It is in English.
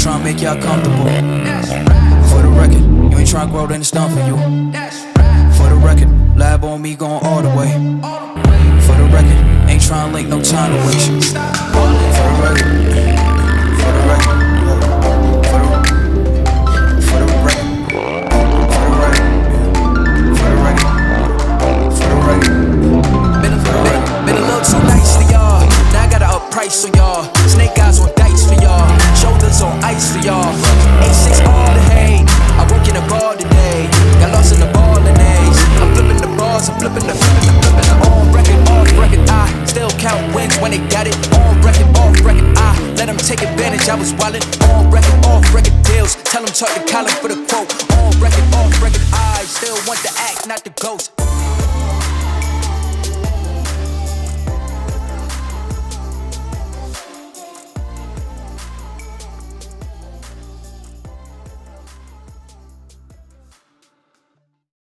tryna make y'all comfortable. For the record, you ain't tryna grow, then it's done for you. For the record, lab on me going all the way. For the record, ain't tryna link, no time to waste. For the record.